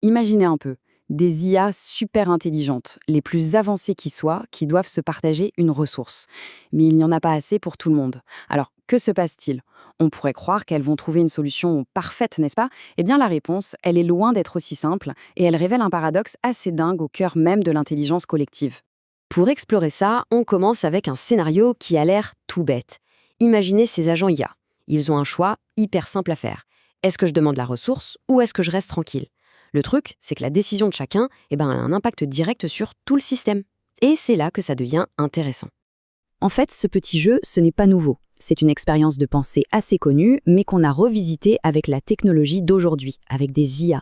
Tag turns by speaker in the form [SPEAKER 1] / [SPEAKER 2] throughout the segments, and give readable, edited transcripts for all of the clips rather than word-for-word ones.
[SPEAKER 1] Imaginez un peu, des IA super intelligentes, les plus avancées qui soient, qui doivent se partager une ressource. Mais il n'y en a pas assez pour tout le monde. Alors, que se passe-t-il? On pourrait croire qu'elles vont trouver une solution parfaite, n'est-ce pas? Eh bien, la réponse, elle est loin d'être aussi simple, et elle révèle un paradoxe assez dingue au cœur même de l'intelligence collective.
[SPEAKER 2] Pour explorer ça, on commence avec un scénario qui a l'air tout bête. Imaginez ces agents IA. Ils ont un choix hyper simple à faire. Est-ce que je demande la ressource ou est-ce que je reste tranquille? Le truc, c'est que la décision de chacun, elle a un impact direct sur tout le système. Et c'est là que ça devient intéressant.
[SPEAKER 3] En fait, ce petit jeu, ce n'est pas nouveau. C'est une expérience de pensée assez connue, mais qu'on a revisitée avec la technologie d'aujourd'hui, avec des IA.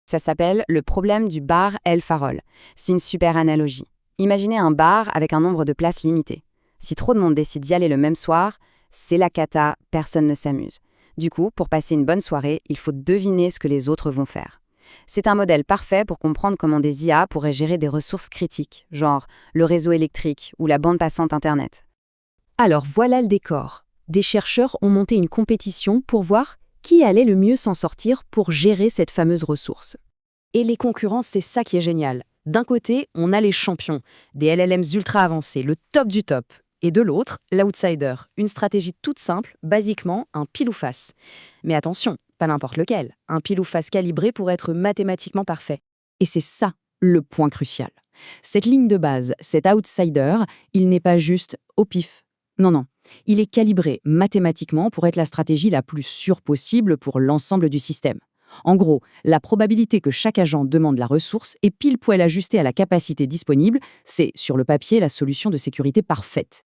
[SPEAKER 1] Ça s'appelle le problème du bar El Farol. C'est une super analogie. Imaginez un bar avec un nombre de places limité. Si trop de monde décide d'y aller le même soir, c'est la cata, personne ne s'amuse. Du coup, pour passer une bonne soirée, il faut deviner ce que les autres vont faire. C'est un modèle parfait pour comprendre comment des IA pourraient gérer des ressources critiques, genre le réseau électrique ou la bande passante Internet.
[SPEAKER 3] Alors voilà le décor. Des chercheurs ont monté une compétition pour voir qui allait le mieux s'en sortir pour gérer cette fameuse ressource. Et les concurrents, c'est ça qui est génial. D'un côté, on a les champions, des LLMs ultra avancés, le top du top. Et de l'autre, l'outsider, une stratégie toute simple, basiquement un pile ou face. Mais attention, pas n'importe lequel, un pile ou face calibré pour être mathématiquement parfait. Et c'est ça le point crucial. Cette ligne de base, cet outsider, il n'est pas juste au pif. Non, non. Il est calibré mathématiquement pour être la stratégie la plus sûre possible pour l'ensemble du système. En gros, la probabilité que chaque agent demande la ressource est pile poil ajustée à la capacité disponible, c'est, sur le papier, la solution de sécurité parfaite.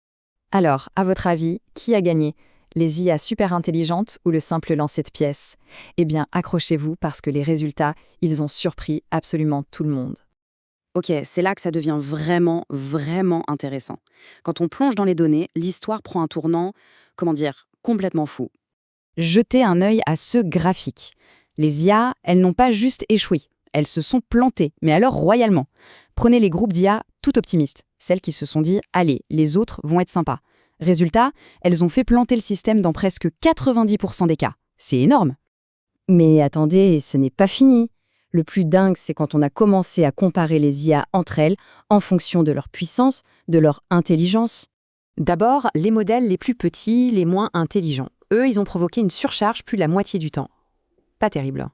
[SPEAKER 4] Alors, à votre avis, qui a gagné? Les IA super intelligentes ou le simple lancer de pièces? Eh bien, accrochez-vous parce que les résultats, ils ont surpris absolument tout le monde.
[SPEAKER 1] Ok, c'est là que ça devient vraiment, vraiment intéressant. Quand on plonge dans les données, l'histoire prend un tournant, complètement fou. Jetez un œil à ce graphique. Les IA, elles n'ont pas juste échoué, elles se sont plantées, mais alors royalement. Prenez les groupes d'IA tout optimistes, celles qui se sont dit « Allez, les autres vont être sympas ». Résultat, elles ont fait planter le système dans presque 90% des cas. C'est énorme.
[SPEAKER 2] Mais attendez, ce n'est pas fini. Le plus dingue, c'est quand on a commencé à comparer les IA entre elles en fonction de leur puissance, de leur intelligence.
[SPEAKER 5] D'abord, les modèles les plus petits, les moins intelligents. Eux, ils ont provoqué une surcharge plus de la moitié du temps. Pas terrible.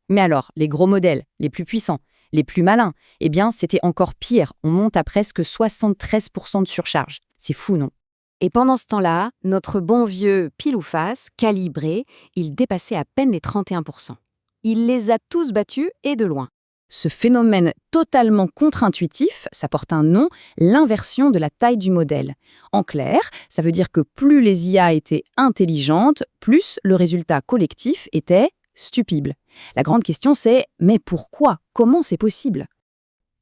[SPEAKER 1] Mais alors, les gros modèles, les plus puissants, les plus malins, eh bien, c'était encore pire. On monte à presque 73% de surcharge. C'est fou, non? Et pendant ce temps-là, notre bon vieux pile ou face, calibré, il dépassait à peine les 31%. Il les a tous battus et de loin. Ce phénomène totalement contre-intuitif, ça porte un nom, l'inversion de la taille du modèle. En clair, ça veut dire que plus les IA étaient intelligentes, plus le résultat collectif était stupide. La grande question c'est, mais pourquoi? Comment c'est possible?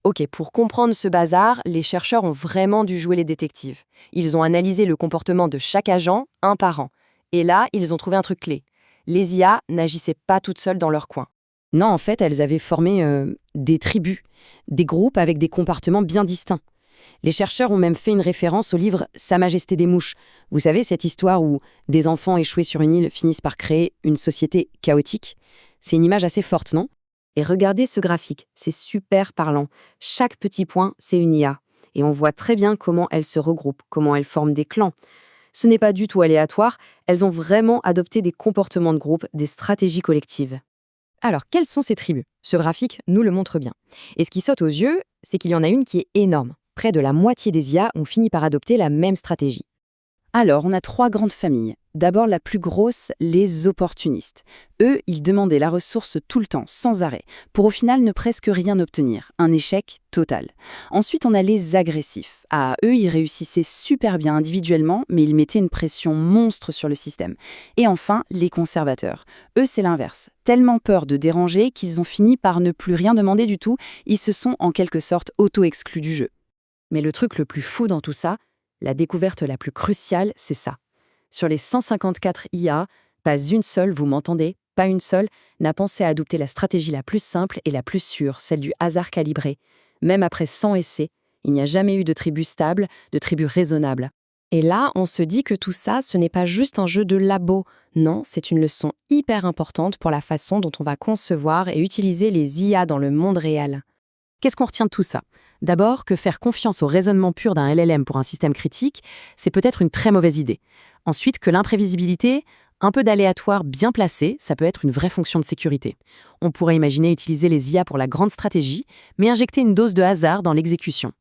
[SPEAKER 2] Ok, pour comprendre ce bazar, les chercheurs ont vraiment dû jouer les détectives. Ils ont analysé le comportement de chaque agent, un par un. Et là, ils ont trouvé un truc clé. Les IA n'agissaient pas toutes seules dans leur coin.
[SPEAKER 1] Non, en fait, elles avaient formé des tribus, des groupes avec des comportements bien distincts. Les chercheurs ont même fait une référence au livre Sa Majesté des Mouches. Vous savez, cette histoire où des enfants échoués sur une île finissent par créer une société chaotique. C'est une image assez forte, non? Et regardez ce graphique, c'est super parlant. Chaque petit point, c'est une IA. Et on voit très bien comment elles se regroupent, comment elles forment des clans. Ce n'est pas du tout aléatoire, elles ont vraiment adopté des comportements de groupe, des stratégies collectives. Alors, quelles sont ces tribus? Ce graphique nous le montre bien. Et ce qui saute aux yeux, c'est qu'il y en a une qui est énorme. Près de la moitié des IA ont fini par adopter la même stratégie. Alors, on a 3 grandes familles. D'abord, la plus grosse, les opportunistes. Eux, ils demandaient la ressource tout le temps, sans arrêt, pour au final ne presque rien obtenir. Un échec total. Ensuite, on a les agressifs. Ah, eux, ils réussissaient super bien individuellement, mais ils mettaient une pression monstre sur le système. Et enfin, les conservateurs. Eux, c'est l'inverse. Tellement peur de déranger qu'ils ont fini par ne plus rien demander du tout. Ils se sont en quelque sorte auto-exclus du jeu. Mais le truc le plus fou dans tout ça, la découverte la plus cruciale, c'est ça. Sur les 154 IA, pas une seule, vous m'entendez, pas une seule, n'a pensé à adopter la stratégie la plus simple et la plus sûre, celle du hasard calibré. Même après 100 essais, il n'y a jamais eu de tribu stable, de tribu raisonnable.
[SPEAKER 3] Et là, on se dit que tout ça, ce n'est pas juste un jeu de labo. Non, c'est une leçon hyper importante pour la façon dont on va concevoir et utiliser les IA dans le monde réel.
[SPEAKER 5] Qu'est-ce qu'on retient de tout ça? D'abord, que faire confiance au raisonnement pur d'un LLM pour un système critique, c'est peut-être une très mauvaise idée. Ensuite, que l'imprévisibilité, un peu d'aléatoire bien placé, ça peut être une vraie fonction de sécurité. On pourrait imaginer utiliser les IA pour la grande stratégie, mais injecter une dose de hasard dans l'exécution.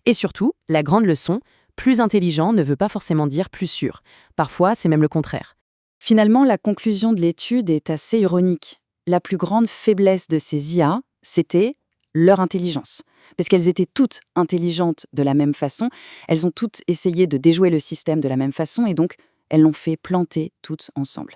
[SPEAKER 5] Et surtout, la grande leçon, plus intelligent ne veut pas forcément dire plus sûr. Parfois, c'est même le contraire.
[SPEAKER 6] Finalement, la conclusion de l'étude est assez ironique. La plus grande faiblesse de ces IA, c'était leur intelligence. Parce qu'elles étaient toutes intelligentes de la même façon, elles ont toutes essayé de déjouer le système de la même façon et donc elles l'ont fait planter toutes ensemble.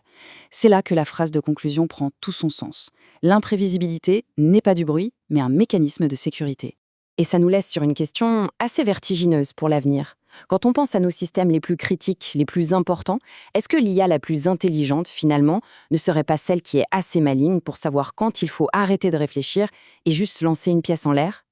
[SPEAKER 6] C'est là que la phrase de conclusion prend tout son sens. L'imprévisibilité n'est pas du bruit, mais un mécanisme de sécurité.
[SPEAKER 2] Et ça nous laisse sur une question assez vertigineuse pour l'avenir. Quand on pense à nos systèmes les plus critiques, les plus importants, est-ce que l'IA la plus intelligente, finalement, ne serait pas celle qui est assez maligne pour savoir quand il faut arrêter de réfléchir et juste lancer une pièce en l'air ?